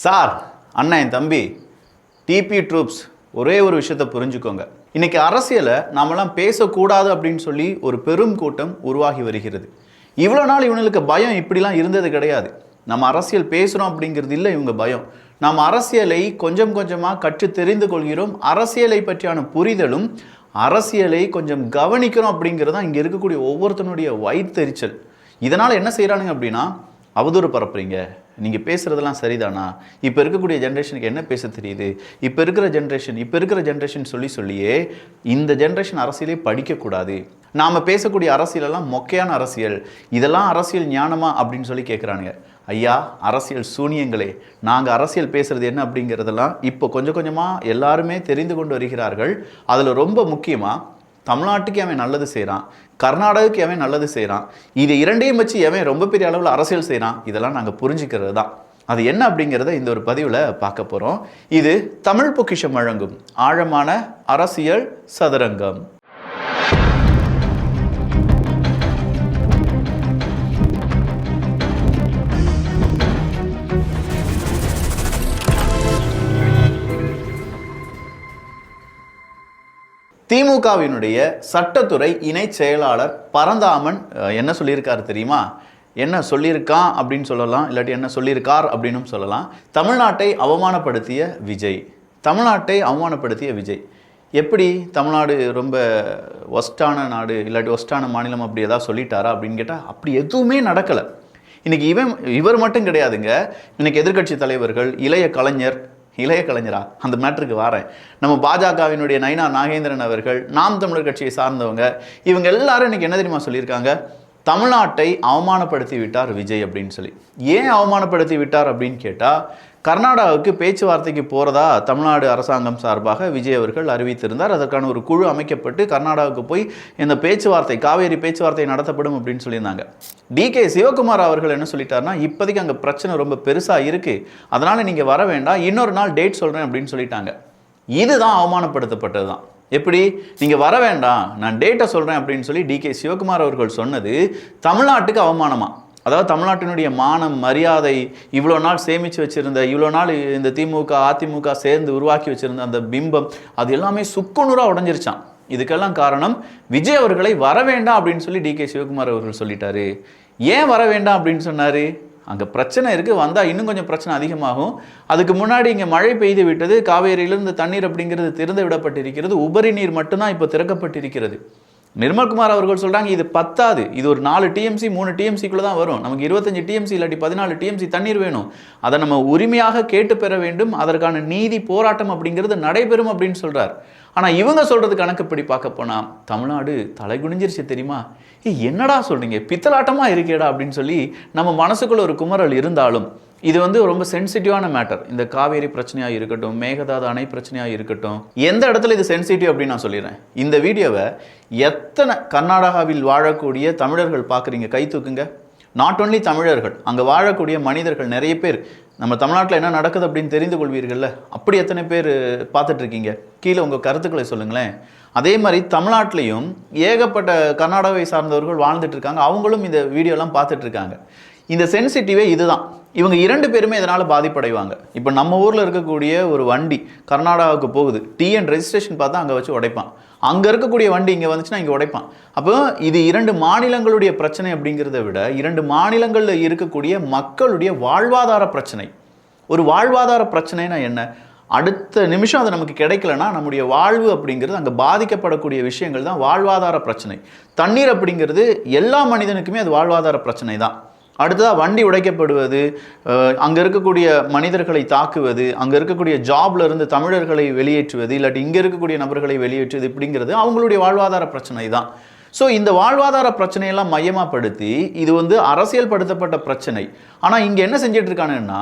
Sir, அண்ணன், என் தம்பி, DP troops, ஒரே ஒரு விஷயத்தை புரிஞ்சுக்கோங்க. இன்னைக்கு அரசியலை நாமெல்லாம் பேசக்கூடாது அப்படின்னு சொல்லி ஒரு பெரும் கூட்டம் உருவாகி வருகிறது. இவ்வளோ நாள் இவனுக்கு பயம் இப்படிலாம் இருந்தது கிடையாது. நம்ம அரசியல் பேசுகிறோம் அப்படிங்கிறது இல்லை இவங்க பயம். நாம் அரசியலை கொஞ்சம் கொஞ்சமாக கற்று தெரிந்து கொள்கிறோம். அரசியலை பற்றியான புரிதலும் அரசியலை கொஞ்சம் கவனிக்கிறோம் அப்படிங்கிறது தான் இங்கே இருக்கக்கூடிய ஒவ்வொருத்தனுடைய வயிற்றெரிச்சல். இதனால் என்ன செய்கிறானுங்க அப்படின்னா, அவதூறு பரப்புறீங்க, நீங்கள் பேசுகிறதெல்லாம் சரிதானா, இப்போ இருக்கக்கூடிய ஜென்ரேஷனுக்கு என்ன பேச தெரியுது, இப்போ இருக்கிற ஜென்ரேஷன் சொல்லியே இந்த ஜென்ரேஷன் அரசியலே படிக்கக்கூடாது, நாம் பேசக்கூடிய அரசியலெல்லாம் மொக்கையான அரசியல், இதெல்லாம் அரசியல் ஞானமா அப்படின்னு சொல்லி கேட்குறானுங்க. ஐயா, அரசியல் சூனியங்களே, நாங்கள் அரசியல் பேசுகிறது என்ன அப்படிங்கிறதெல்லாம் இப்போ கொஞ்சம் கொஞ்சமாக எல்லாருமே தெரிந்து கொண்டு வருகிறார்கள். அதில் ரொம்ப முக்கியமாக தமிழ்நாட்டுக்கு அவன் நல்லது செய்கிறான், கர்நாடகாவுக்கு அவன் நல்லது செய்கிறான், இது இரண்டையும் வச்சு அவன் ரொம்ப பெரிய அளவில் அரசியல் செய்கிறான். இதெல்லாம் நாங்கள் புரிஞ்சுக்கிறது தான். அது என்ன அப்படிங்கிறத இந்த ஒரு பதிவில் பார்க்க போகிறோம். இது தமிழ் பொக்கிஷம் வழங்கும் ஆழமான அரசியல் சதுரங்கம். திமுகவினுடைய சட்டத்துறை இணை செயலாளர் பரந்தாமன் என்ன சொல்லியிருக்காரு தெரியுமா? என்ன சொல்லியிருக்கான் அப்படின்னு சொல்லலாம், இல்லாட்டி என்ன சொல்லியிருக்கார் அப்படின்னு சொல்லலாம். தமிழ்நாட்டை அவமானப்படுத்திய விஜய். எப்படி தமிழ்நாடு ரொம்ப ஒஸ்டான நாடு, இல்லாட்டி ஒஸ்டான மாநிலம் அப்படி ஏதாவது சொல்லிட்டாரா அப்படின்னு கேட்டால் அப்படி எதுவுமே நடக்கலை. இன்றைக்கி இவர் மட்டும் கிடையாதுங்க. இன்றைக்கி எதிர்க்கட்சி தலைவர்கள், இளைய கலைஞரா அந்த மேட்டருக்கு வரேன். நம்ம பாஜகவினுடைய நயினா நாகேந்திரன் அவர்கள், நாம் தமிழர் கட்சியை சார்ந்தவங்க, இவங்க எல்லாரும் இன்னைக்கு என்ன தெரியுமா சொல்லியிருக்காங்க? தமிழ்நாட்டை அவமானப்படுத்தி விட்டார் விஜய் அப்படின்னு சொல்லி. ஏன் அவமானப்படுத்தி விட்டார் அப்படின்னு கேட்டால், கர்நாடகாவுக்கு பேச்சுவார்த்தைக்கு போகிறதா தமிழ்நாடு அரசாங்கம் சார்பாக விஜய் அவர்கள் அறிவித்திருந்தார். அதற்கான ஒரு குழு அமைக்கப்பட்டு கர்நாடகாவுக்கு போய் இந்த காவேரி பேச்சுவார்த்தை நடத்தப்படும் அப்படின்னு சொல்லியிருந்தாங்க. டிகே சிவகுமார் அவர்கள் என்ன சொல்லிட்டாருன்னா, இப்போதைக்கு அங்கே பிரச்சனை ரொம்ப பெருசாக இருக்குது, அதனால் நீங்கள் வர வேண்டாம், இன்னொரு நாள் டேட் சொல்கிறேன் அப்படின்னு சொல்லிட்டாங்க. இதுதான் அவமானப்படுத்தப்பட்டது தான். எப்படி, நீங்கள் வர வேண்டாம், நான் டேட்டை சொல்கிறேன் அப்படின்னு சொல்லி டிகே சிவகுமார் அவர்கள் சொன்னது தமிழ்நாட்டுக்கு அவமானமா? அதாவது தமிழ்நாட்டினுடைய மானம், மரியாதை, இவ்வளோ நாள் சேமித்து வச்சுருந்த, இவ்வளோ நாள் இந்த திமுக அதிமுக சேர்ந்து உருவாக்கி வச்சுருந்த அந்த பிம்பம், அது எல்லாமே சுக்குநூறாக உடஞ்சிருச்சான். இதுக்கெல்லாம் காரணம் விஜய் அவர்களை வர வேண்டாம் அப்படின்னு சொல்லி டிகே சிவகுமார் அவர்கள் சொல்லிட்டாரு. ஏன் வர வேண்டாம் அப்படின்னு சொன்னார்? அங்கே பிரச்சனை இருக்குது, வந்தால் இன்னும் கொஞ்சம் பிரச்சனை அதிகமாகும். அதுக்கு முன்னாடி இங்கே மழை பெய்து விட்டது, காவேரியிலிருந்து தண்ணீர் அப்படிங்கிறது திறந்து விடப்பட்டிருக்கிறது, உபரி நீர் மட்டும்தான் இப்போ திறக்கப்பட்டிருக்கிறது. நிர்மல்குமார் அவர்கள் சொல்கிறாங்க, இது பத்தாது, இது ஒரு 4 டிஎம்சி 3 டிஎம்சிக்குள்ளே தான் வரும், நமக்கு 25 டிஎம்சி இல்லாட்டி 14 டிஎம்சி தண்ணீர் வேணும், அதை நம்ம உரிமையாக கேட்டு பெற வேண்டும், அதற்கான நீதி போராட்டம் அப்படிங்கிறது நடைபெறும் அப்படின்னு சொல்கிறார். ஆனால் இவங்க சொல்கிறது கணக்குப்படி பார்க்க போனால் தமிழ்நாடு தலை குனிஞ்சிருச்சு தெரியுமா? என்னடா சொல்கிறீங்க, பித்தலாட்டமாக இருக்கேடா அப்படின்னு சொல்லி நம்ம மனசுக்குள்ள ஒரு குமரல் இருந்தாலும், இது ரொம்ப சென்சிட்டிவான மேட்டர். இந்த காவேரி பிரச்சனையாக இருக்கட்டும், மேகதாது அணை பிரச்சனையாக இருக்கட்டும், எந்த இடத்துல இது சென்சிட்டிவ் அப்படின்னு நான் சொல்லிடுறேன். இந்த வீடியோவை எத்தனை கர்நாடகாவில் வாழக்கூடிய தமிழர்கள் பார்க்குறீங்க? கை தூக்குங்க. நாட் ஒன்லி தமிழர்கள், அங்கே வாழக்கூடிய மனிதர்கள் நிறைய பேர், நம்ம தமிழ்நாட்டில் என்ன நடக்குது அப்படின்னு தெரிந்து கொள்வீர்கள்ல, அப்படி எத்தனை பேர் பார்த்துட்ருக்கீங்க? கீழே உங்கள் கருத்துக்களை சொல்லுங்களேன். அதே மாதிரி தமிழ்நாட்டிலையும் ஏகப்பட்ட கர்நாடகாவை சார்ந்தவர்கள் வாழ்ந்துட்டு இருக்காங்க, அவங்களும் இந்த வீடியோலாம் பார்த்துட்ருக்காங்க. இந்த சென்சிட்டிவே இதுதான். இவங்க 2 பேருமே இதனால் பாதிப்படைவாங்க. இப்போ நம்ம ஊரில் இருக்கக்கூடிய ஒரு வண்டி கர்நாடகாவுக்கு போகுது, டிஎன் ரெஜிஸ்ட்ரேஷன் பார்த்தா அங்கே வச்சு உடைப்பான். அங்கே இருக்கக்கூடிய வண்டி இங்கே வந்துச்சுன்னா இங்கே உடைப்பான். அப்போ இது 2 மாநிலங்களுடைய பிரச்சனை அப்படிங்கிறத விட 2 மாநிலங்களில் இருக்கக்கூடிய மக்களுடைய வாழ்வாதார பிரச்சனை. ஒரு வாழ்வாதார பிரச்சனைனா என்ன? அடுத்த நிமிஷம் அது நமக்கு கிடைக்கலன்னா நம்முடைய வாழ்வு அப்படிங்கிறது, அங்கே பாதிக்கப்படக்கூடிய விஷயங்கள் தான் வாழ்வாதார பிரச்சனை. தண்ணீர் அப்படிங்கிறது எல்லா மனிதனுக்குமே அது வாழ்வாதார பிரச்சனை தான். அடுத்ததாக வண்டி உடைக்கப்படுவது, அங்கே இருக்கக்கூடிய மனிதர்களை தாக்குவது, அங்கே இருக்கக்கூடிய ஜாப்ல இருந்து தமிழர்களை வெளியேற்றுவது, இல்லாட்டி இங்கே இருக்கக்கூடிய நபர்களை வெளியேற்றுவது, இப்படிங்கிறது அவங்களுடைய வாழ்வாதார பிரச்சனை தான். ஸோ இந்த வாழ்வாதார பிரச்சனையெல்லாம் மையமாகப்படுத்தி இது அரசியல் படுத்தப்பட்ட பிரச்சனை. ஆனால் இங்கே என்ன செஞ்சிட்டு இருக்கானுன்னா,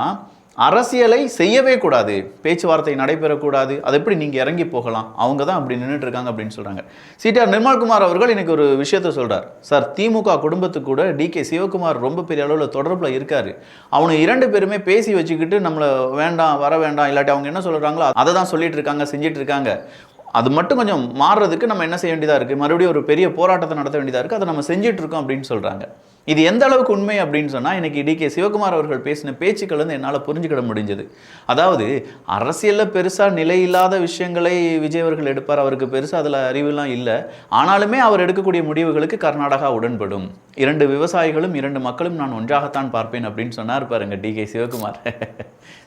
அரசியலை செய்யவே கூடாது, பேச்சுவார்த்தை நடைபெறக்கூடாது, அது எப்படி நீங்கள் இறங்கி போகலாம், அவங்க தான் அப்படி நின்றுட்டு இருக்காங்க அப்படின்னு சொல்கிறாங்க. சிடிஆர் நிர்மல்குமார் அவர்கள் இன்னைக்கு ஒரு விஷயத்த சொல்கிறார். சார், திமுக குடும்பத்துக்கு கூட டிகே சிவகுமார் ரொம்ப பெரிய அளவில் தொடர்பில் இருக்கார். அவனு 2 பேருமே பேசி வச்சுக்கிட்டு நம்மளை வேண்டாம், வர வேண்டாம், இல்லாட்டி அவங்க என்ன சொல்கிறாங்களோ அதை தான் சொல்லிட்டு இருக்காங்க, செஞ்சிட்டு இருக்காங்க. அது மட்டும் கொஞ்சம் மாறுறதுக்கு நம்ம என்ன செய்ய வேண்டியதாக இருக்குது, மறுபடியும் ஒரு பெரிய போராட்டத்தை நடத்த வேண்டியதாக இருக்குது, அதை நம்ம செஞ்சிட்ருக்கோம் அப்படின்னு சொல்கிறாங்க. இது எந்த அளவுக்கு உண்மை அப்படின்னு சொன்னால் இன்னைக்கு டிகே சிவகுமார் அவர்கள் பேசின பேச்சுக்கள் வந்து என்னால் புரிஞ்சுக்கிட முடிஞ்சது. அதாவது அரசியலில் பெருசாக நிலையில்லாத விஷயங்களை விஜய் அவர்கள் எடுப்பார், அவருக்கு பெருசாக அதில் அறிவுலாம் இல்லை. ஆனாலுமே அவர் எடுக்கக்கூடிய முடிவுகளுக்கு கர்நாடகா உடன்படும், 2 விவசாயிகளும் 2 மக்களும் நான் ஒன்றாகத்தான் பார்ப்பேன் அப்படின்னு சொன்னார் பாருங்க டிகே சிவகுமார்.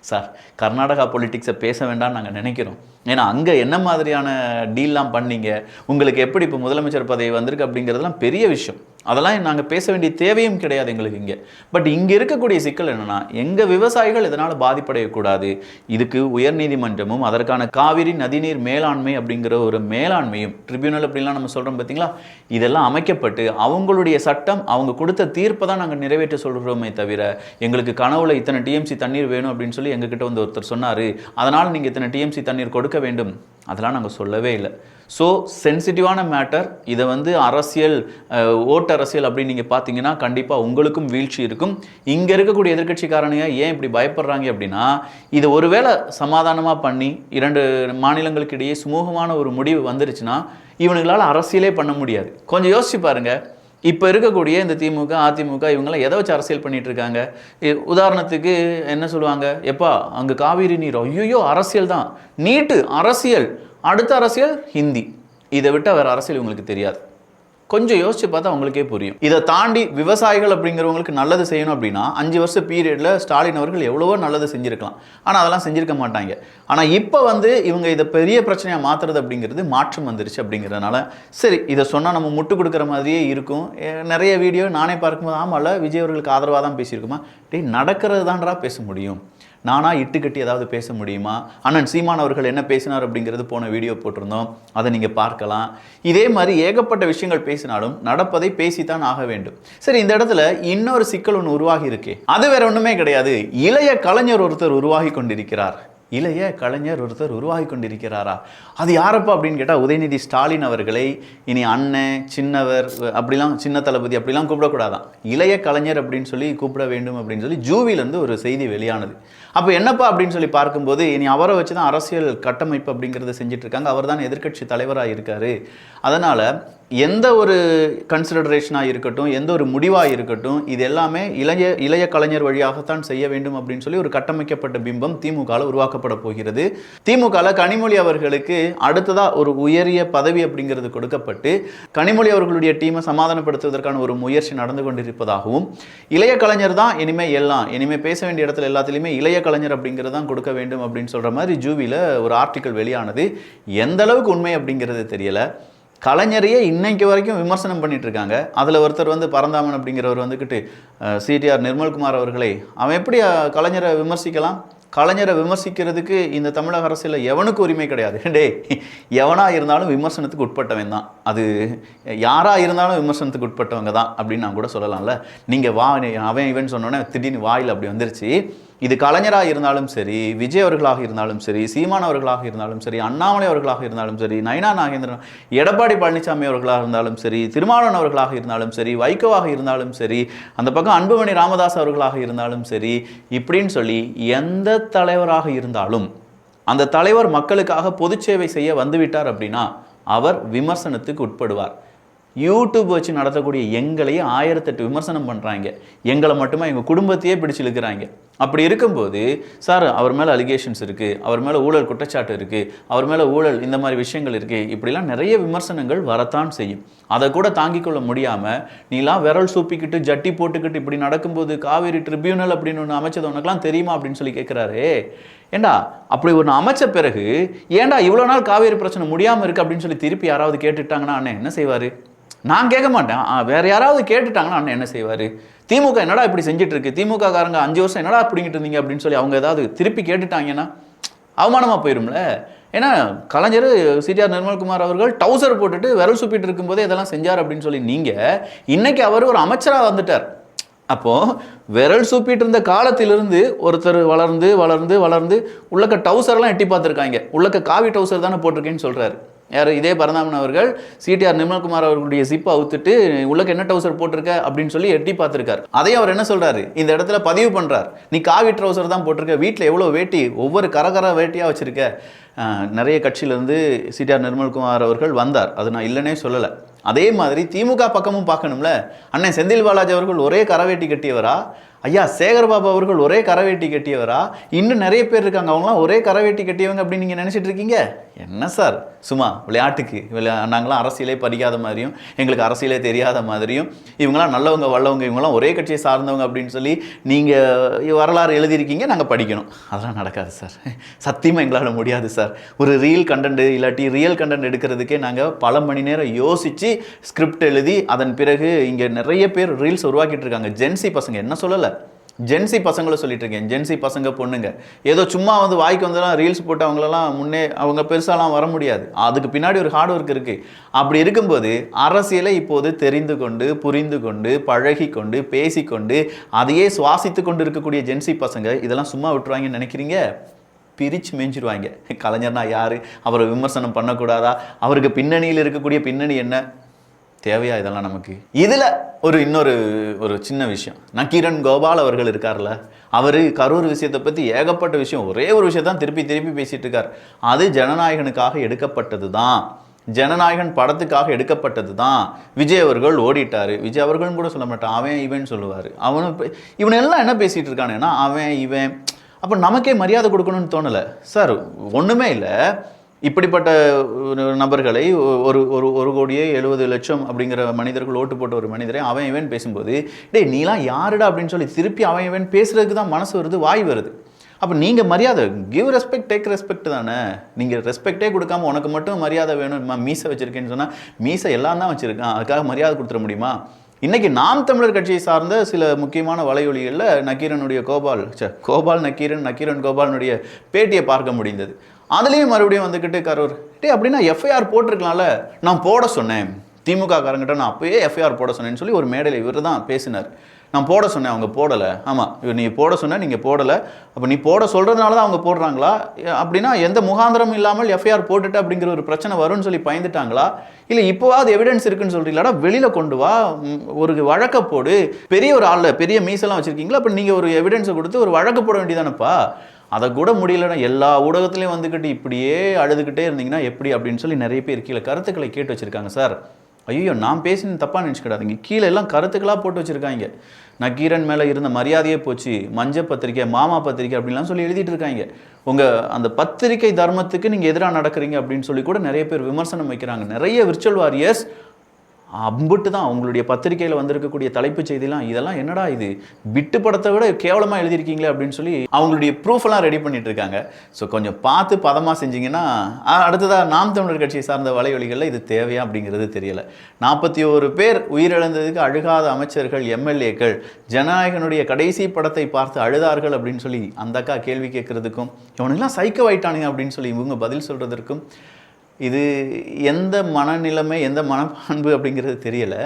சார், கர்நாடகா பொலிட்டிக்ஸை பேச வேண்டாம்னு நாங்கள் நினைக்கிறோம். ஏன்னா அங்கே என்ன மாதிரியான டீல்லாம் பண்ணீங்க, உங்களுக்கு எப்படி இப்போ முதலமைச்சர் பதவி வந்திருக்கு அப்படிங்கிறதுலாம் பெரிய விஷயம். அதெல்லாம் நாங்கள் பேச வேண்டிய தேவையும் கிடையாது எங்களுக்கு இங்கே. பட் இங்கே இருக்கக்கூடிய சிக்கல் என்னென்னா, எங்கள் விவசாயிகள் இதனால் பாதிப்படையக்கூடாது. இதுக்கு உயர்நீதிமன்றமும் அதற்கான காவிரி நதிநீர் மேலாண்மை அப்படிங்கிற ஒரு மேலாண்மையும், ட்ரிபியூனல் அப்படின்லாம் நம்ம சொல்கிறோம் பார்த்தீங்களா, இதெல்லாம் அமைக்கப்பட்டு அவங்களுடைய சட்டம் அவங்க கொடுத்த தீர்ப்பை தான் நாங்கள் நிறைவேற்ற சொல்கிறோமே தவிர, எங்களுக்கு கனவுல இத்தனை டிஎம்சி தண்ணீர் வேணும் அப்படின்னு சொல்லி எங்ககிட்ட வந்து ஒருத்தர் சொன்னார், அதனால் நீங்கள் இத்தனை டிஎம்சி தண்ணீர் கொடுக்க வேண்டும், அதெல்லாம் நாங்கள் சொல்லவே இல்லை. ஸோ சென்சிட்டிவான மேட்டர். இதை வந்து அரசியல், ஓட்டு அரசியல் அப்படின்னு நீங்கள் பார்த்தீங்கன்னா கண்டிப்பாக உங்களுக்கும் வீழ்ச்சி இருக்கும். இங்கே இருக்கக்கூடிய எதிர்கட்சிக்காரனுங்க ஏன் இப்படி பயப்படுறாங்க அப்படின்னா, இதை ஒருவேளை சமாதானமாக பண்ணி 2 மாநிலங்களுக்கு இடையே சுமூகமான ஒரு முடிவு வந்துருச்சுன்னா இவனுங்களால் அரசியலே பண்ண முடியாது. கொஞ்சம் யோசிச்சு பாருங்க. இப்போ இருக்கக்கூடிய இந்த திமுக, அதிமுக இவங்களாம் எதை வச்சு அரசியல் பண்ணிட்டு இருக்காங்க? உதாரணத்துக்கு என்ன சொல்லுவாங்க, எப்பா அங்கே காவிரி நீர், ஐயோ அரசியல் தான், நீட்டு அரசியல், அடுத்த அரசியல் ஹிந்தி, இதை விட்டால் வேறு அரசியல் உங்களுக்கு தெரியாது. கொஞ்சம் யோசிச்சு பார்த்தா உங்களுக்கே புரியும். இதை தாண்டி விவசாயிகள் அப்படிங்கிறவங்களுக்கு நல்லது செய்யணும் அப்படின்னா 5 வருஷ பீரியடில் ஸ்டாலின் அவர்கள் எவ்வளவோ நல்லது செஞ்சுருக்கலாம். ஆனால் அதெல்லாம் செஞ்சுருக்க மாட்டாங்க. ஆனால் இப்போ வந்து இவங்க இதை பெரிய பிரச்சனையாக மாற்றுறது அப்படிங்கிறது மாற்றம் வந்துருச்சு. அப்படிங்கிறதுனால சரி, இதை சொன்னால் நம்ம முட்டு கொடுக்குற மாதிரியே இருக்கும். நிறைய வீடியோ நானே பார்க்கும்போது ஆமாம்ல விஜய் அவர்களுக்கு ஆதரவாக தான் பேசியிருக்குமா, நடக்கிறது தான்டா பேச முடியும், நானா இட்டு கட்டி ஏதாவது பேச முடியுமா? அண்ணன் சீமான் அவர்கள் என்ன பேசினார் அப்படிங்கிறது போன வீடியோ போட்டிருந்தோம், அதை நீங்கள் பார்க்கலாம். இதே மாதிரி ஏகப்பட்ட விஷயங்கள் பேசினாலும் நடப்பதை பேசித்தான் ஆக வேண்டும். சரி, இந்த இடத்துல இன்னொரு சிக்கல் ஒன்று உருவாகி இருக்கு. அது வேற ஒன்றுமே கிடையாது. இளைய கலைஞர் ஒருத்தர் உருவாகி கொண்டிருக்கிறார். இளைய கலைஞர் ஒருத்தர் உருவாகி கொண்டிருக்கிறாரா? அது யாரப்பா அப்படின்னு கேட்டால் உதயநிதி ஸ்டாலின் அவர்களை இனி அண்ணன், சின்னவர், அப்படிலாம் சின்ன தளபதி அப்படிலாம் கூப்பிடக்கூடாதான், இளைய கலைஞர் அப்படின்னு சொல்லி கூப்பிட வேண்டும் அப்படின்னு சொல்லி ஜூவிலேருந்து ஒரு செய்தி வெளியானது. அப்போ என்னப்பா அப்படின்னு சொல்லி பார்க்கும்போது இனி அவரை வச்சு தான் அரசியல் கட்டமைப்பு அப்படிங்கிறத செஞ்சுட்டு இருக்காங்க. அவர் தான் எதிர்க்கட்சி தலைவராக இருக்கார். அதனால் எந்த ஒரு கன்சிடரேஷனாக இருக்கட்டும், எந்த ஒரு முடிவாக இருக்கட்டும், இது எல்லாமே இளைய கலைஞர் வழியாகத்தான் செய்ய வேண்டும் அப்படின்னு சொல்லி ஒரு கட்டமைக்கப்பட்ட பிம்பம் திமுகவில் உருவாக்கப்பட போகிறது. திமுகவில் கனிமொழி அவர்களுக்கு அடுத்ததாக ஒரு உயரிய பதவி அப்படிங்கிறது கொடுக்கப்பட்டு கனிமொழி அவர்களுடைய டீமை சமாதானப்படுத்துவதற்கான ஒரு முயற்சி நடந்து கொண்டிருப்பதாகவும், இளைய கலைஞர் தான் இனிமேல் எல்லாம், இனிமேல் பேச வேண்டிய இடத்துல எல்லாத்துலேயுமே இளைய கலைஞர் அப்படிங்கிறது தான் கொடுக்க வேண்டும் அப்படின்னு சொல்கிற மாதிரி ஜூவியில் ஒரு ஆர்டிக்கல் வெளியானது. எந்த அளவுக்கு உண்மை அப்படிங்கிறது தெரியல. கலைஞரையே இன்னைக்கு வரைக்கும் விமர்சனம் பண்ணிட்டு இருக்காங்க. அதில் ஒருத்தர் வந்து பரந்தாமன் அப்படிங்கிறவர் வந்துக்கிட்டு சிடிஆர் நிர்மல்குமார் அவர்களை, அவன் எப்படி கலைஞரை விமர்சிக்கலாம்? கலைஞரை விமர்சிக்கிறதுக்கு இந்த தமிழக அரசியலில் எவனுக்கு உரிமை கிடையாது. டே, எவனாக இருந்தாலும் விமர்சனத்துக்கு உட்பட்டவன் தான். அது யாராக இருந்தாலும் விமர்சனத்துக்கு உட்பட்டவங்க தான் அப்படின்னு நான் கூட சொல்லலாம்ல. நீங்கள் அவன் இவன் சொன்னோன்னே திடீர்னு வாயில் அப்படி வந்துருச்சு. இது கலைஞராக இருந்தாலும் சரி, விஜய் அவர்களாக இருந்தாலும் சரி, சீமான் அவர்களாக இருந்தாலும் சரி, அண்ணாமலை அவர்களாக இருந்தாலும் சரி, நயினா நாகேந்திரன், எடப்பாடி பழனிசாமி அவர்களாக இருந்தாலும் சரி, திருமாவளவன் அவர்களாக இருந்தாலும் சரி, வைகோவாக இருந்தாலும் சரி, அந்த பக்கம் அன்புமணி ராமதாஸ் அவர்களாக இருந்தாலும் சரி, இப்படின்னு சொல்லி எந்த தலைவராக இருந்தாலும் அந்த தலைவர் மக்களுக்காக பொது சேவை செய்ய வந்துவிட்டார் அப்படின்னா அவர் விமர்சனத்துக்கு உட்படுவார். யூடியூப் வச்சு நடத்தக்கூடிய எங்களையே 1008 விமர்சனம் பண்ணுறாங்க. எங்களை மட்டுமா எங்கள் குடும்பத்தையே பிடிச்சி இழுக்கிறாங்க. அப்படி இருக்கும்போது சார் அவர் மேலே அலிகேஷன்ஸ் இருக்குது, அவர் மேலே ஊழல் குற்றச்சாட்டு இருக்குது, அவர் மேலே ஊழல் இந்த மாதிரி விஷயங்கள் இருக்குது, இப்படிலாம் நிறைய விமர்சனங்கள் வரத்தான் செய்யும். அதை கூட தாங்கிக் கொள்ள முடியாமல் நீலாம் விரல் சூப்பிக்கிட்டு ஜட்டி போட்டுக்கிட்டு இப்படி நடக்கும்போது காவேரி ட்ரிபியூனல் அப்படின்னு ஒன்று அமைச்சது உனக்குலாம் தெரியுமா அப்படின்னு சொல்லி கேட்குறாரு. ஏண்டா அப்படி ஒன்று அமைச்ச பிறகு ஏண்டா இவ்வளோ நாள் காவேரி பிரச்சனை முடியாமல் இருக்குது அப்படின்னு சொல்லி திருப்பி யாராவது கேட்டுட்டாங்கன்னா அண்ணன் என்ன செய்வார்? நான் கேட்க மாட்டேன். வேற யாராவது கேட்டுட்டாங்கன்னா அண்ணன் என்ன செய்வார்? திமுக என்னடா இப்படி செஞ்சுட்டு இருக்கு, திமுக காரங்க 5 வருஷம் என்னடா பிடிங்கிட்டு இருந்தீங்க அப்படின்னு சொல்லி அவங்க ஏதாவது திருப்பி கேட்டுட்டாங்கன்னா அவமானமாக போயிரும்ல. ஏன்னா கலைஞர் சிடிஆர் நிர்மல்குமார் அவர்கள் டவுசர் போட்டுட்டு விரல் சுப்பிட்டு இருக்கும்போதே இதெல்லாம் செஞ்சார் அப்படின்னு சொல்லி நீங்கள் இன்னைக்கு அவர் ஒரு அமைச்சராக வந்துட்டார். அப்போது விரல் சூப்பிட்டு இருந்த காலத்திலிருந்து ஒருத்தர் வளர்ந்து வளர்ந்து வளர்ந்து உள்ளக்க டவுசர்லாம் எட்டி பார்த்துருக்காங்க. உள்ளக்க காவி டவுசர் தானே போட்டிருக்கேன்னு சொல்கிறாரு யார்? இதே பரந்தாமன் அவர்கள் சிடிஆர் நிர்மல்குமார் அவர்களுடைய ஜிப்பை அவுத்துட்டு உள்ளக்க என்ன டவுசர் போட்டிருக்க அப்படின்னு சொல்லி எட்டி பார்த்துருக்காரு. அதையும் அவர் என்ன சொல்கிறாரு, இந்த இடத்துல பதிவு பண்ணுறார், நீ காவி ட்ரௌசர் தான் போட்டிருக்க, வீட்டில் எவ்வளோ வேட்டி, ஒவ்வொரு கரகர வேட்டியாக வச்சுருக்க. நிறைய கட்சியிலேருந்து சிடிஆர் நிர்மல்குமார் அவர்கள் வந்தார், அது நான் இல்லைன்னே சொல்லலை. அதே மாதிரி திமுக பக்கமும் பார்க்கணும்ல. அண்ணன் செந்தில் பாலாஜி அவர்கள் ஒரே கரவேட்டி கட்டியவரா, ஐயா சேகர்பாபு அவர்கள் ஒரே கரவேட்டி கட்டியவரா, இன்னும் நிறைய பேர் இருக்காங்க அவங்களாம் ஒரே கரவேட்டி கட்டியவங்க அப்படின்னு நீங்கள் நினச்சிட்டு இருக்கீங்க. என்ன சார் சும்மா விளையாட்டுக்கு நாங்களாம் அரசியலே படிக்காத மாதிரியும் எங்களுக்கு அரசியலே தெரியாத மாதிரியும் இவங்களாம் நல்லவங்க வல்லவங்க இவங்களாம் ஒரே கட்சியை சார்ந்தவங்க அப்படின்னு சொல்லி நீங்கள் வரலாறு எழுதியிருக்கீங்க, நாங்கள் படிக்கணும். அதெல்லாம் நடக்காது சார், சத்தியமாக எங்களால் முடியாது சார். ஒரு ரீல் கண்டென்ட் இல்லாட்டி ரியல் கண்டென்ட் எடுக்கிறதுக்கே நாங்கள் பல மணி நேரம் யோசித்து ஸ்கிரிப்ட் எழுதி அதன் பிறகு இங்கே நிறைய பேர் ரீல்ஸ் உருவாக்கிட்டு இருக்காங்க. ஜென்சி பசங்க என்ன சொல்லலை, ஜென்சி பசங்களை சொல்லிட்டு இருக்கேன். ஜென்சி பசங்க பொண்ணுங்க ஏதோ சும்மா வந்து வாய்க்கு வந்தெல்லாம் ரீல்ஸ் போட்டு அவங்களெல்லாம் முன்னே அவங்க பெருசாலாம் வர முடியாது. அதுக்கு பின்னாடி ஒரு ஹார்ட் ஒர்க் இருக்குது. அப்படி இருக்கும்போது அரசியலை இப்போது தெரிந்து கொண்டு புரிந்து கொண்டு பழகி கொண்டு பேசிக்கொண்டு அதையே சுவாசித்து கொண்டு இருக்கக்கூடிய ஜென்சி பசங்க இதெல்லாம் சும்மா விட்டுருவாங்கன்னு நினைக்கிறீங்க? பிரித்து மேய்ஞ்சிருவாங்க. கலைஞர்னா யார், அவரை விமர்சனம் பண்ணக்கூடாதா, அவருக்கு பின்னணியில் இருக்கக்கூடிய பின்னணி என்ன, தேவையா இதெல்லாம் நமக்கு? இதில் இன்னொரு சின்ன விஷயம், நக்கீரன் கோபால் அவர்கள் இருக்கார்ல, அவர் கரூர் விஷயத்தை பற்றி ஏகப்பட்ட விஷயம் ஒரே ஒரு விஷயத்தான் திருப்பி பேசிட்டு இருக்கார். அது ஜனநாயகனுக்காக எடுக்கப்பட்டது தான், ஜனநாயகன் படத்துக்காக எடுக்கப்பட்டது தான். விஜய் அவர்கள் ஓடிட்டார், விஜய் அவர்கள் கூட சொல்ல மாட்டான், அவன் இவன் சொல்லுவார். இவனெல்லாம் என்ன பேசிகிட்டு இருக்கானுன்னா அவன் இவன். அப்போ நமக்கே மரியாதை கொடுக்கணும்னு தோணலை சார். ஒன்றுமே இல்லை, இப்படிப்பட்ட நபர்களை ஒரு கோடியே 70 லட்சம் அப்படிங்கிற மனிதர்கள் ஓட்டு போட்ட ஒரு மனிதரை அவன் இவன் பேசும்போது, டேய் நீலாம் யாருடா அப்படின்னு சொல்லி திருப்பி அவன் இவன் பேசுறதுக்கு தான் மனசு வருது, வாய் வருது. அப்போ நீங்கள் மரியாதை, கிவ் ரெஸ்பெக்ட் டேக் ரெஸ்பெக்ட் தானே. நீங்கள் ரெஸ்பெக்டே கொடுக்காம உனக்கு மட்டும் மரியாதை வேணும், மீசை வச்சுருக்கேன்னு சொன்னால் மீசை எல்லாம் தான் வச்சுருக்கான், அதுக்காக மரியாதை கொடுத்துட முடியுமா? இன்றைக்கி நாம் தமிழர் கட்சியை சார்ந்த சில முக்கியமான வலையொலிகளில் நக்கீரனுடைய நக்கீரன் கோபாலனுடைய பேட்டியை பார்க்க முடிந்தது. அதுலேயும் மறுபடியும் வந்துக்கிட்டு கரூர் அப்படின்னா எஃப்ஐஆர் போட்டிருக்கலாம்ல, நான் போட சொன்னேன் திமுக காரங்கிட்ட, நான் அப்போயே எஃப்ஐஆர் போட சொன்னேன்னு சொல்லி ஒரு மேடையில் இவர் தான் பேசினார். நான் போட சொன்னேன், அவங்க போடலை. ஆமாம், இவர் நீ போட சொன்ன, நீங்கள் போடலை. அப்போ நீ போட சொல்கிறதுனால தான் அவங்க போடுறாங்களா? அப்படின்னா எந்த முகாந்திரம் இல்லாமல் எஃப்ஐஆர் போட்டுட்டு அப்படிங்கிற ஒரு பிரச்சனை வரும்னு சொல்லி பயந்துட்டாங்களா? இல்லை இப்போவாது எவிடன்ஸ் இருக்குன்னு சொல்கிறீங்களாடா, வெளியில் கொண்டு வா, ஒரு வழக்கை போடு. பெரிய ஒரு ஆளில் பெரிய மீசெல்லாம் வச்சுருக்கீங்களா, அப்போ நீங்கள் ஒரு எவிடன்ஸை கொடுத்து ஒரு வழக்கு போட வேண்டியதானப்பா. அதை கூட முடியலன்னா எல்லா ஊடகத்துலேயும் வந்துக்கிட்டு இப்படியே அழுதுகிட்டே இருந்தீங்கன்னா எப்படி அப்படின்னு சொல்லி நிறைய பேர் கீழே கருத்துக்களை கேட்டு வச்சுருக்காங்க சார். ஐயோ நான் பேசினு தப்பாக நினச்சிக்கிடாதீங்க, கீழே எல்லாம் கருத்துக்களாக போட்டு வச்சுருக்காங்க. நக்கீரன் மேலே இருந்த மரியாதையே போச்சு, மஞ்ச பத்திரிக்கை மாமா பத்திரிக்கை அப்படின்லாம் சொல்லி எழுதிட்டு இருக்காங்க. உங்கள் அந்த பத்திரிக்கை தர்மத்துக்கு நீங்கள் எதிராக நடக்கிறீங்க அப்படின்னு சொல்லி கூட நிறைய பேர் விமர்சனம் வைக்கிறாங்க. நிறைய விர்ச்சுவல் வாரியர்ஸ் அம்புட்டு தான் உங்களுடைய பத்திரிகையில் வந்திருக்கக்கூடிய தலைப்புச் செய்திலாம், இதெல்லாம் என்னடா இது, பிட்டு படத்தை விட கேவலமாக எழுதியிருக்கீங்களே அப்படின்னு சொல்லி அவங்களுடைய ப்ரூஃபெல்லாம் ரெடி பண்ணிட்டு இருக்காங்க. ஸோ கொஞ்சம் பார்த்து பதமாக செஞ்சிங்கன்னா. அடுத்ததாக நாம் தமிழர் கட்சியை சார்ந்த வலைவலிகளில் இது தேவையா அப்படிங்கிறது தெரியலை. 41 பேர் உயிரிழந்ததுக்கு அழுகாத அமைச்சர்கள் எம்எல்ஏக்கள் ஜனநாயகனுடைய கடைசி படத்தை பார்த்து அழுதார்கள் அப்படின்னு சொல்லி அந்த அக்கா கேள்வி கேட்குறதுக்கும், இவனுங்கெல்லாம் சைக்கோ ஆயிட்டானுங்க அப்படின்னு சொல்லி இவங்க பதில் சொல்கிறதுக்கும், இது எந்த மனநிலைமை எந்த மனப்பான்பு அப்படிங்கிறது தெரியலை.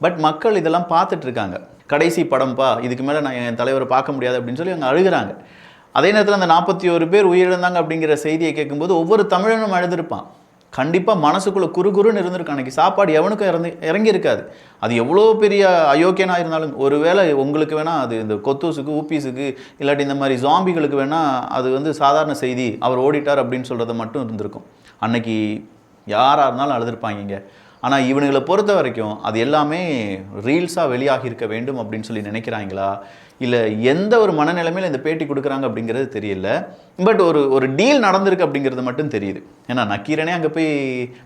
பட் மக்கள் இதெல்லாம் பார்த்துட்ருக்காங்க. கடைசி படம்ப்பா, இதுக்கு மேலே நான் என் தலைவரை பார்க்க முடியாது அப்படின்னு சொல்லி அவங்க அழுகிறாங்க. அதே நேரத்தில் அந்த 41 பேர் உயிரிழந்தாங்க அப்படிங்கிற செய்தியை கேட்கும்போது ஒவ்வொரு தமிழனும் அழுதுருப்பான். கண்டிப்பாக மனசுக்குள்ளே குறுகுறுன்னு இருந்திருக்கும். அன்றைக்கி சாப்பாடு எவனுக்கும் இறங்கியிருக்காது. அது எவ்வளோ பெரிய அயோக்கியனாக இருந்தாலும், ஒருவேளை உங்களுக்கு வேணால் அது இந்த கொத்தூஸுக்கு ஊப்பீஸுக்கு இல்லாட்டி இந்த மாதிரி ஜாம்பிகளுக்கு வேணால் அது வந்து சாதாரண செய்தி, அவர் ஓடிட்டார் அப்படின்னு சொல்கிறத மட்டும் இருந்திருக்கும். அன்னைக்கு யாராக இருந்தாலும் அழுதுருப்பாங்க. ஆனால் இவனுங்களை பொறுத்த வரைக்கும் அது எல்லாமே ரீல்ஸாக வெளியாகி இருக்க வேண்டும் அப்படின்னு சொல்லி நினைக்கிறாங்களா, இல்லை எந்த ஒரு மனநிலைமையில் இந்த பேட்டி கொடுக்குறாங்க அப்படிங்கிறது தெரியல. பட் ஒரு டீல் நடந்திருக்கு அப்படிங்கிறது மட்டும் தெரியுது. ஏன்னா நக்கீரனே அங்கே போய்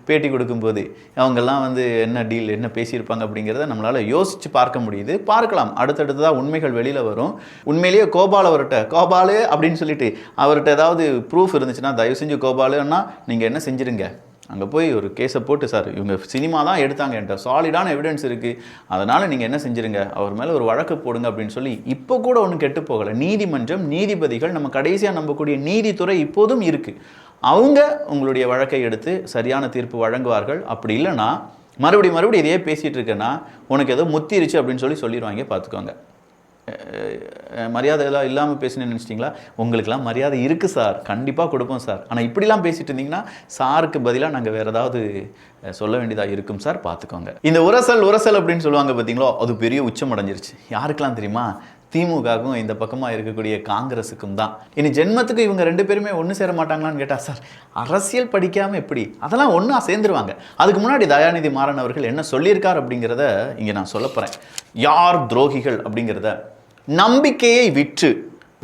பேட்டி கொடுக்கும்போது அவங்கெல்லாம் வந்து என்ன டீல் என்ன பேசியிருப்பாங்க அப்படிங்கிறத நம்மளால் யோசித்து பார்க்க முடியுது. பார்க்கலாம், அடுத்தடுத்ததாக உண்மைகள் வெளியில் வரும். உண்மையிலேயே கோபால் அப்படின்னு சொல்லிட்டு அவர்கிட்ட ஏதாவது ப்ரூஃப் இருந்துச்சுன்னா தயவு செஞ்சு கோபாலுன்னா நீங்கள் என்ன செஞ்சுருங்க, அங்கே போய் ஒரு கேஸை போட்டு, சார் இவங்க சினிமா தான் எடுத்தாங்க, என்கிட்ட சாலிடான எவிடன்ஸ் இருக்குது, அதனால் நீங்கள் என்ன செஞ்சுருங்க, அவர் மேலே ஒரு வழக்கு போடுங்க அப்படின்னு சொல்லி இப்போ கூட ஒன்றும் கெட்டு போகலை. நீதிமன்றம் நீதிபதிகள் நம்ம கடைசியாக நம்பக்கூடிய நீதித்துறை இப்போதும் இருக்குது. அவங்க உங்களுடைய வழக்கை எடுத்து சரியான தீர்ப்பு வழங்குவார்கள். அப்படி இல்லைன்னா மறுபடியும் இதையே பேசிகிட்டு இருக்கேன்னா உனக்கு ஏதோ முத்திருச்சு அப்படின்னு சொல்லிடுவாங்க. பார்த்துக்கோங்க. மரியாதை எல்லாம் இல்லாமல் பேசினேன்னு நினச்சிட்டிங்களா? உங்களுக்கெல்லாம் மரியாதை இருக்குது சார், கண்டிப்பாக கொடுப்போம் சார். ஆனால் இப்படிலாம் பேசிகிட்டு இருந்தீங்கன்னா சாருக்கு பதிலாக நாங்கள் வேறு ஏதாவது சொல்ல வேண்டியதாக இருக்கும் சார், பார்த்துக்கோங்க. இந்த உரசல் அப்படின்னு சொல்லுவாங்க பார்த்தீங்களோ, அது பெரிய உச்சம் அடைஞ்சிருச்சு. யாருக்கெல்லாம் தெரியுமா? திமுகவுக்கும் இந்த பக்கமாக இருக்கக்கூடிய காங்கிரஸுக்கும் தான். இனி ஜென்மத்துக்கு இவங்க 2 பேருமே ஒன்று சேர மாட்டாங்களான்னு கேட்டால், சார் அரசியல் படிக்காமல் எப்படி, அதெல்லாம் ஒன்றா சேர்ந்துருவாங்க. அதுக்கு முன்னாடி தயாநிதி மாறன் அவர்கள் என்ன சொல்லியிருக்கார் அப்படிங்கிறத இங்கே நான் சொல்ல போகிறேன். யார் துரோகிகள் அப்படிங்கிறத, நம்பிக்கையை விற்று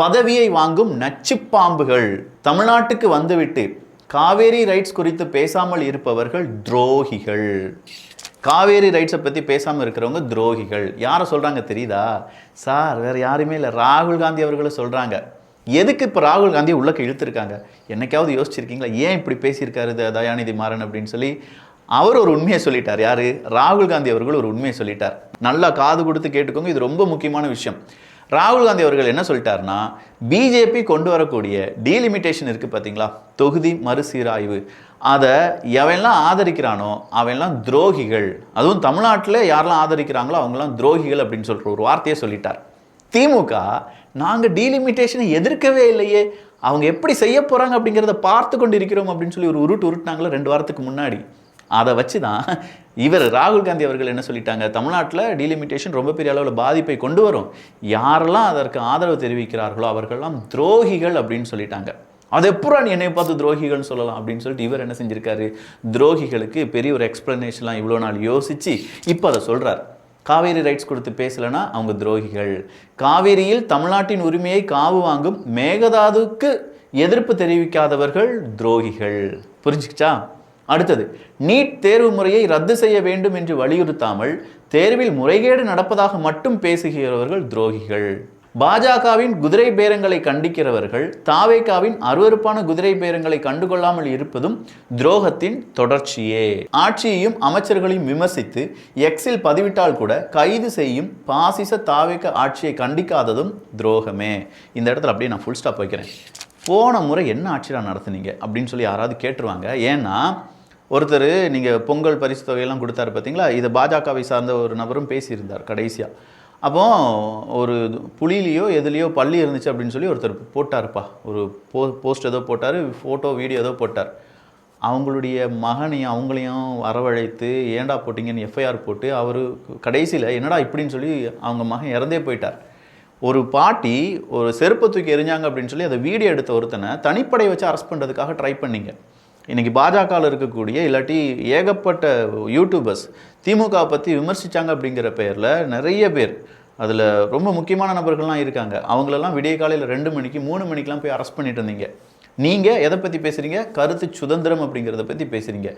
பதவியை வாங்கும் நச்சுப்பாம்புகள் தமிழ்நாட்டுக்கு வந்துவிட்டு காவேரி ரைட்ஸ் குறித்து பேசாமல் இருப்பவர்கள் துரோகிகள். காவேரி ரைட்ஸை பற்றி பேசாமல் இருக்கிறவங்க துரோகிகள். யாரை சொல்கிறாங்க தெரியுதா சார்? வேறு யாருமே இல்லை, ராகுல் காந்தி அவர்களும் சொல்கிறாங்க. எதுக்கு இப்போ ராகுல் காந்தியை உள்ளக்க இழுத்துருக்காங்க? என்னைக்காவது யோசிச்சிருக்கீங்களா ஏன் இப்படி பேசியிருக்காரு தயாநிதி மாறன் அப்படின்னு சொல்லி? அவர் ஒரு உண்மையை சொல்லிட்டார். யார்? ராகுல் காந்தி அவர்கள் ஒரு உண்மையை சொல்லிட்டார். நல்லா காது கொடுத்து கேட்டுக்கோங்க, இது ரொம்ப முக்கியமான விஷயம். ராகுல் காந்தி அவர்கள் என்ன சொல்லிட்டாருன்னா, பிஜேபி கொண்டு வரக்கூடிய டீலிமிட்டேஷன் இருக்குது பார்த்தீங்களா, தொகுதி மறுசீராய்வு, அதை எவன்லாம் ஆதரிக்கிறானோ அவன்லாம் துரோகிகள். அதுவும் தமிழ்நாட்டில் யாரெல்லாம் ஆதரிக்கிறாங்களோ அவங்களாம் துரோகிகள் அப்படின்னு சொல்கிற ஒரு வார்த்தையை சொல்லிட்டார். திமுக நாங்கள் டீலிமிட்டேஷனை எதிர்க்கவே இல்லையே, அவங்க எப்படி செய்ய போகிறாங்க அப்படிங்கிறத பார்த்து கொண்டு இருக்கிறோம் அப்படின்னு சொல்லி ஒரு உருட்டுனாங்களோ 2 வாரத்துக்கு முன்னாடி. அதை வச்சு தான் இவர் ராகுல் காந்தி அவர்கள் என்ன சொல்லிட்டாங்க, தமிழ்நாட்டில் டீலிமிட்டேஷன் ரொம்ப பெரிய அளவில் பாதிப்பை கொண்டு வரும், யாரெல்லாம் அதற்கு ஆதரவு தெரிவிக்கிறார்களோ அவர்கள்லாம் துரோகிகள் அப்படின்னு சொல்லிட்டாங்க. அது எப்போ நீ என்னை பார்த்து துரோகிகள்னு சொல்லலாம் அப்படின்னு சொல்லிட்டு இவர் என்ன செஞ்சிருக்காரு, துரோகிகளுக்கு பெரிய ஒரு எக்ஸ்பிளனேஷன்லாம் இவ்வளோ நாள் யோசித்து இப்போ அதை சொல்கிறார். காவேரி ரைட்ஸ் கொடுத்து பேசலைன்னா அவங்க துரோகிகள். காவேரியில் தமிழ்நாட்டின் உரிமையை காவு வாங்கும் மேகதாதுக்கு எதிர்ப்பு தெரிவிக்காதவர்கள் துரோகிகள். புரிஞ்சுக்கிச்சா? அடுத்தது, நீட் தேர்வு முறையை ரத்து செய்ய வேண்டும் என்று வலியுறுத்தாமல் தேர்வில் முறைகேடு நடப்பதாக மட்டும் பேசுகிறவர்கள் துரோகிகள். பாஜகவின் குதிரை பேரங்களை கண்டிக்கிறவர்கள் தாவேகாவின் அருவருப்பான குதிரை பேரங்களை கண்டுகொள்ளாமல் இருப்பதும் துரோகத்தின் தொடர்ச்சியே. ஆட்சியையும் அமைச்சர்களையும் விமர்சித்து எக்ஸில் பதிவிட்டால் கூட கைது செய்யும் பாசிச தாவேக ஆட்சியை கண்டிக்காததும் துரோகமே. இந்த இடத்துல அப்படியே நான் ஃபுல் ஸ்டாப் வைக்கிறேன். போன முறை என்ன ஆட்சியாக நடத்துனீங்க அப்படின்னு சொல்லி யாராவது கேட்டுருவாங்க. ஏன்னா ஒருத்தர் நீங்கள் பொங்கல் பரிசு தொகையெல்லாம் கொடுத்தாரு பார்த்தீங்களா, இதை பாஜகவை சார்ந்த ஒரு நபரும் பேசியிருந்தார் கடைசியாக. அப்போ ஒரு புலியிலையோ எதுலேயோ பள்ளி இருந்துச்சு அப்படின்னு சொல்லி ஒருத்தர் போட்டார்ப்பா, ஒரு போஸ்ட் ஏதோ போட்டார், ஃபோட்டோ வீடியோ ஏதோ போட்டார். அவங்களுடைய மகனையும் அவங்களையும் வரவழைத்து ஏண்டா போட்டிங்கன்னு எஃப்ஐஆர் போட்டு அவர் கடைசியில் என்னடா இப்படின்னு சொல்லி அவங்க மகன் இறந்தே போயிட்டார். ஒரு பாட்டி ஒரு செருப்பை தூக்கி எரிஞ்சாங்க அப்படின்னு சொல்லி அதை வீடியோ எடுத்த ஒருத்தனை தனிப்படை வச்சு அரெஸ்ட் பண்ணுறதுக்காக ட்ரை பண்ணிங்க. இன்றைக்கி பாஜகவில் இருக்கக்கூடிய இல்லாட்டி ஏகப்பட்ட யூடியூபர்ஸ் திமுக பற்றி விமர்சித்தாங்க அப்படிங்கிற பெயரில் நிறைய பேர், அதில் ரொம்ப முக்கியமான நபர்கள்லாம் இருக்காங்க. அவங்களெல்லாம் விடிய காலையில் 2 மணிக்கு 3 மணிக்கெலாம் போய் அரெஸ்ட் பண்ணிட்டு இருந்தீங்க. நீங்கள் எதை பற்றி பேசுகிறீங்க? கருத்து சுதந்திரம் அப்படிங்கிறத பற்றி பேசுகிறீங்க.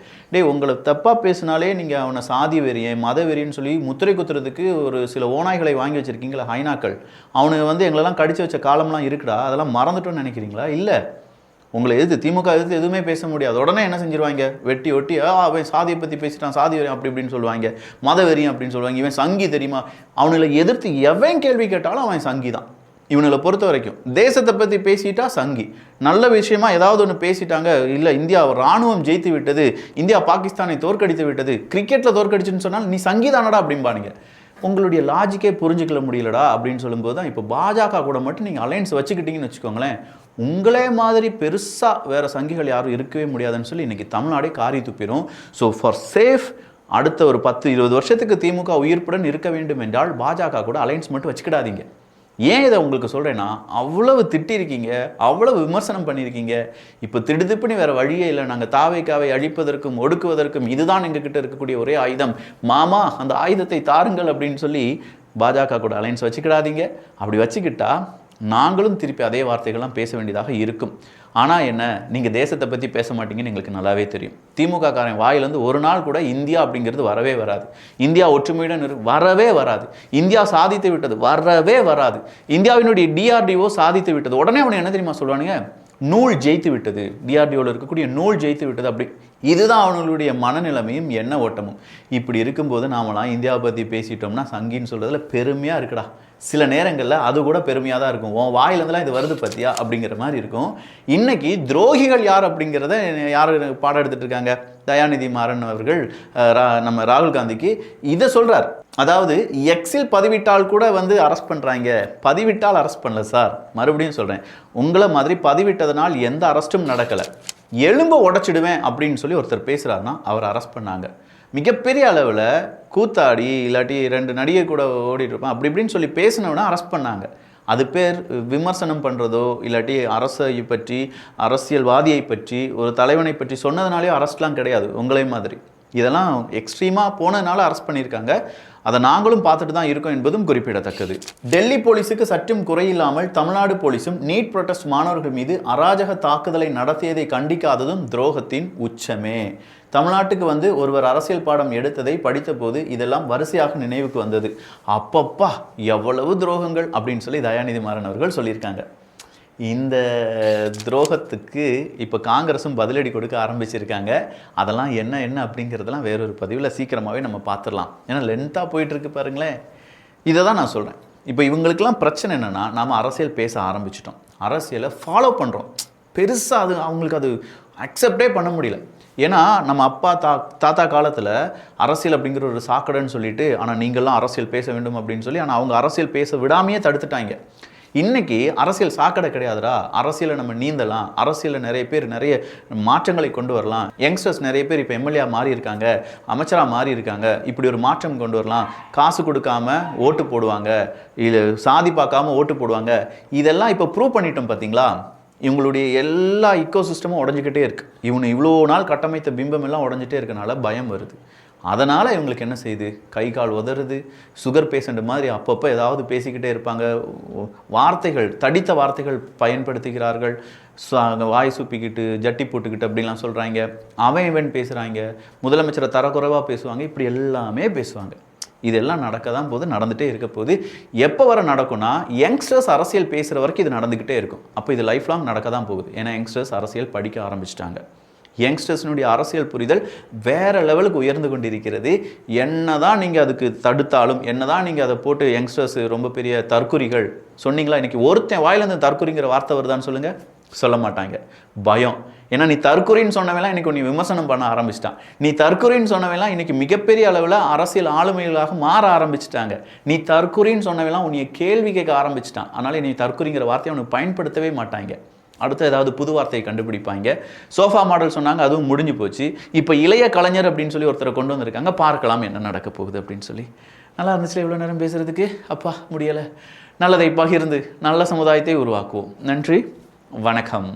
உங்களை தப்பாக பேசினாலே நீங்கள் அவனை சாதி வெறியன் மத வெறியன்னு சொல்லி முத்திரை குத்துறதுக்கு ஒரு சில ஓநாய்களை வாங்கி வச்சுருக்கீங்களா, ஹைனாக்கள். அவனுக்கு எங்களெல்லாம் கடிச்சு வச்ச காலம்லாம் இருக்குடா, அதெல்லாம் மறந்துட்டோன்னு நினைக்கிறீங்களா? இல்லை, உங்களை திமுக எதிர்த்து எதுவுமே பேச முடியாது. உடனே என்ன செஞ்சிருவாங்க, வெட்டி ஒட்டி அவன் சாதியை பற்றி பேசிட்டான், சாதி வெறியன் அப்படி இப்படின்னு சொல்லுவாங்க, மத வெறியன் அப்படின்னு சொல்லுவாங்க. இவன் சங்கி தெரியுமா, அவனுங்களை எதிர்த்து எவன் கேள்வி கேட்டாலும் அவன் சங்கி தான். இவனை பொறுத்த வரைக்கும் தேசத்தை பற்றி பேசிட்டா சங்கி. நல்ல விஷயமா ஏதாவது ஒன்று பேசிட்டாங்க, இல்லை இந்தியா ராணுவம் ஜெயித்து விட்டது, இந்தியா பாகிஸ்தானை தோற்கடித்து விட்டது, கிரிக்கெட்டில் தோற்கடிச்சுன்னு சொன்னால் நீ சங்கீதானடா அப்படின்பானுங்க. உங்களுடைய லாஜிக்கே புரிஞ்சுக்கல முடியலடா அப்படின்னு சொல்லும்போது தான் இப்போ பாஜக கூட மட்டும் நீங்கள் அலையன்ஸ் வச்சுக்கிட்டீங்கன்னு வச்சுக்கோங்களேன், உங்களே மாதிரி பெருசாக வேறு சங்கிகள் யாரும் இருக்கவே முடியாதுன்னு சொல்லி இன்றைக்கி தமிழ்நாடே காரி துப்பிடும். ஸோ ஃபார் சேஃப் அடுத்த ஒரு 10-20 வருஷத்துக்கு திமுக உயிர்ப்புடன் இருக்க வேண்டும் என்றால் பாஜக கூட அலையன்ஸ் மட்டும் வச்சுக்கிடாதீங்க. ஏன் இதை உங்களுக்கு சொல்கிறேன்னா, அவ்வளவு திட்டிருக்கீங்க, அவ்வளவு விமர்சனம் பண்ணியிருக்கீங்க. இப்போ திடுதிப்புன்னு வேறு வழியே இல்லை, நாங்கள் தாவேகாவை அழிப்பதற்கும் ஒடுக்குவதற்கும் இதுதான் எங்ககிட்ட இருக்கக்கூடிய ஒரே ஆயுதம், மாமா அந்த ஆயுதத்தை தாருங்கள் அப்படின்னு சொல்லி பாஜக கூட அலையன்ஸ் வச்சுக்கிடாதீங்க. அப்படி வச்சுக்கிட்டா நாங்களும் திருப்பி அதே வார்த்தைகள்லாம் பேச வேண்டியதாக இருக்கும். ஆனால் என்ன, நீங்கள் தேசத்தை பற்றி பேச மாட்டீங்கன்னு எங்களுக்கு நல்லாவே தெரியும். திமுக காரன் வாயிலேருந்து ஒரு நாள் கூட இந்தியா அப்படிங்கிறது வரவே வராது, இந்தியா ஒற்றுமையுடன் வரவே வராது, இந்தியா சாதித்து விட்டது வரவே வராது, இந்தியாவினுடைய டிஆர்டிஓ சாதித்து விட்டது. உடனே அவனை என்ன தெரியுமா சொல்லுவானுங்க, நூல் ஜெயித்து விட்டது, டிஆர்டிஓவில் இருக்கக்கூடிய நூல் ஜெயித்து விட்டது. அப்படி இதுதான் அவங்களுடைய மனநிலைமையும் எண்ண ஓட்டமும். இப்படி இருக்கும்போது நாமெல்லாம் இந்தியாவை பற்றி பேசிட்டோம்னா சங்கின்னு சொல்கிறதுல பெருமையாக இருக்குடா. சில நேரங்களில் அது கூட பெருமையாக தான் இருக்கும். உன் வாயிலேருந்துலாம் இது வருது பற்றியா அப்படிங்கிற மாதிரி இருக்கும். இன்றைக்கி துரோகிகள் யார் அப்படிங்கிறத யார் பாடம் எடுத்துகிட்டு இருக்காங்க, தயாநிதி மாறன் அவர்கள் நம்ம ராகுல் காந்திக்கு இதை சொல்கிறார். அதாவது எக்ஸில் பதிவிட்டால் கூட அரெஸ்ட் பண்ணுறாங்க, பதிவிட்டால் அரெஸ்ட் பண்ணல சார். மறுபடியும் சொல்கிறேன், உங்களை மாதிரி பதிவிட்டதனால் எந்த அரெஸ்ட்டும் நடக்கலை, எலும்பை உடைச்சிடுவேன் அப்படின்னு சொல்லி ஒருத்தர் பேசுகிறாருன்னா அவர் அரெஸ்ட் பண்ணாங்க. மிகப்பெரிய அளவில் கூத்தாடி இல்லாட்டி 2 நடிகை கூட ஓடிட்டு இருப்பான் அப்படி இப்படின்னு சொல்லி பேசினவனா அரெஸ்ட் பண்ணாங்க. அது பேர் விமர்சனம் பண்ணுறதோ இல்லாட்டி அரசை பற்றி, அரசியல்வாதியை பற்றி, ஒரு தலைவனை பற்றி சொன்னதுனாலே அரெஸ்ட்லாம் கிடையாது. உங்களே மாதிரி இதெல்லாம் எக்ஸ்ட்ரீமாக போனதுனால அரெஸ்ட் பண்ணியிருக்காங்க. அதை நாங்களும் பார்த்துட்டு தான் இருக்கோம் என்பதும் குறிப்பிடத்தக்கது. டெல்லி போலீஸுக்கு சற்றும் குறையில்லாமல் தமிழ்நாடு போலீஸும் நீட் புரொட்டஸ்ட் மாணவர்கள் மீது அராஜக தாக்குதலை நடத்தியதை கண்டிக்காததும் துரோகத்தின் உச்சமே. தமிழ்நாட்டுக்கு வந்து ஒருவர் அரசியல் பாடம் எடுத்ததை படித்த போது இதெல்லாம் வரிசையாக நினைவுக்கு வந்தது. அப்பப்பா எவ்வளவு துரோகங்கள் அப்படின்னு சொல்லி தயாநிதி மாறன் அவர்கள் சொல்லியிருக்காங்க. இந்த துரோகத்துக்கு இப்போ காங்கிரஸும் பதிலடி கொடுக்க ஆரம்பிச்சிருக்காங்க. அதெல்லாம் என்ன அப்படிங்கிறதெல்லாம் வேறொரு பதிவில் சீக்கிரமாகவே நம்ம பார்த்துடலாம். ஏன்னா லென்த்தாக போயிட்டுருக்கு பாருங்களேன். இதை தான் நான் சொல்கிறேன். இப்போ இவங்களுக்கெல்லாம் பிரச்சனை என்னென்னா, நாம் அரசியல் பேச ஆரம்பிச்சிட்டோம், அரசியலை ஃபாலோ பண்ணுறோம். பெருசாக அது அவங்களுக்கு அது அக்செப்டே பண்ண முடியல. ஏன்னா நம்ம அப்பா தாத்தா காலத்தில் அரசியல் அப்படிங்கிற ஒரு சாக்கடைன்னு சொல்லிட்டு, ஆனால் நீங்கள்லாம் அரசியல் பேச வேண்டும் அப்படின்னு சொல்லி, ஆனால் அவங்க அரசியல் பேச விடாமையே தடுத்துட்டாங்க. இன்றைக்கி அரசியல் சாக்கடை கிடையாதுடா, அரசியலை நம்ம நீந்தலாம், அரசியலில் நிறைய பேர் நிறைய மாற்றங்களை கொண்டு வரலாம், யங்ஸ்டர்ஸ் நிறைய பேர் இப்போ எம்எல்ஏ மாறி இருக்காங்க, அமைச்சராக மாறி இருக்காங்க, இப்படி ஒரு மாற்றம் கொண்டு வரலாம், காசு கொடுக்காம ஓட்டு போடுவாங்க, இது சாதி பார்க்காம ஓட்டு போடுவாங்க, இதெல்லாம் இப்போ ப்ரூவ் பண்ணிட்டோம். பார்த்தீங்களா, இவங்களுடைய எல்லா இக்கோ சிஸ்டமும் உடஞ்சிக்கிட்டே இருக்குது. இவனு இவ்வளோ நாள் கட்டமைத்த பிம்பம் எல்லாம் உடஞ்சிட்டே இருக்கனால பயம் வருது. அதனால் இவங்களுக்கு என்ன செய்யுது, கை கால் உதறுது. சுகர் பேஷண்ட் மாதிரி அப்பப்போ ஏதாவது பேசிக்கிட்டே இருப்பாங்க. வார்த்தைகள், தடித்த வார்த்தைகள் பயன்படுத்துகிறார்கள். வாய் சூப்பிக்கிட்டு ஜட்டி போட்டுக்கிட்டு அப்படின்லாம் சொல்கிறாங்க. அவன் பேசுகிறாங்க, முதலமைச்சரை தரக்குறைவாக பேசுவாங்க, இப்படி எல்லாமே பேசுவாங்க. இதெல்லாம் நடக்க தான் போது, நடந்துகிட்டே இருக்க போது. எப்போ வர நடக்கும்னா, யங்ஸ்டர்ஸ் அரசியல் பேசுகிற வரைக்கும் இது நடந்துக்கிட்டே இருக்கும். அப்போ இது லைஃப் லாங் நடக்க தான் போகுது. ஏன்னா யங்ஸ்டர்ஸ் அரசியல் படிக்க ஆரம்பிச்சிட்டாங்க. யங்ஸ்டர்ஸினுடைய அரசியல் புரிதல் வேறு லெவலுக்கு உயர்ந்து கொண்டிருக்கிறது. என்ன தான் நீங்கள் அதுக்கு தடுத்தாலும், என்ன தான் நீங்கள் அதை போட்டு யங்ஸ்டர்ஸ் ரொம்ப பெரிய தற்குறிகள் சொன்னீங்களா, இன்றைக்கி ஒருத்தன் வாயிலேருந்து தற்குறிங்கிற வார்த்தை வருதான்னு சொல்லுங்கள், சொல்ல மாட்டாங்க. பயம். ஏன்னா நீ தற்குறின்னு சொன்னவெல்லாம் இன்றைக்கி நீ விமர்சனம் பண்ண ஆரம்பிச்சிட்டான். நீ தற்குறின்னு சொன்னவெல்லாம் இன்றைக்கி மிகப்பெரிய அளவில் அரசியல் ஆளுமைகளாக மாற ஆரம்பிச்சிட்டாங்க. நீ தற்குறின்னு சொன்னவெல்லாம் உன்னைய கேள்வி கேட்க ஆரம்பிச்சிட்டான். அதனால் நீ தற்குறிங்கிற வார்த்தையை அவனுக்கு பயன்படுத்தவே மாட்டாங்க. அடுத்து ஏதாவது புது வார்த்தையை கண்டுபிடிப்பாங்க. சோஃபா மாடல் சொன்னாங்க, அதுவும் முடிஞ்சு போச்சு. இப்போ இளைய கலைஞர் அப்படின்னு சொல்லி ஒருத்தரை கொண்டு வந்திருக்காங்க. பார்க்கலாம் என்ன நடக்க போகுது அப்படின்னு சொல்லி. நல்லா இருந்துச்சுல இவ்வளோ நேரம் பேசுகிறதுக்கு. அப்பா முடியலை. நல்லதை பகிர்ந்து நல்ல சமுதாயத்தை உருவாக்குவோம். நன்றி, வணக்கம்.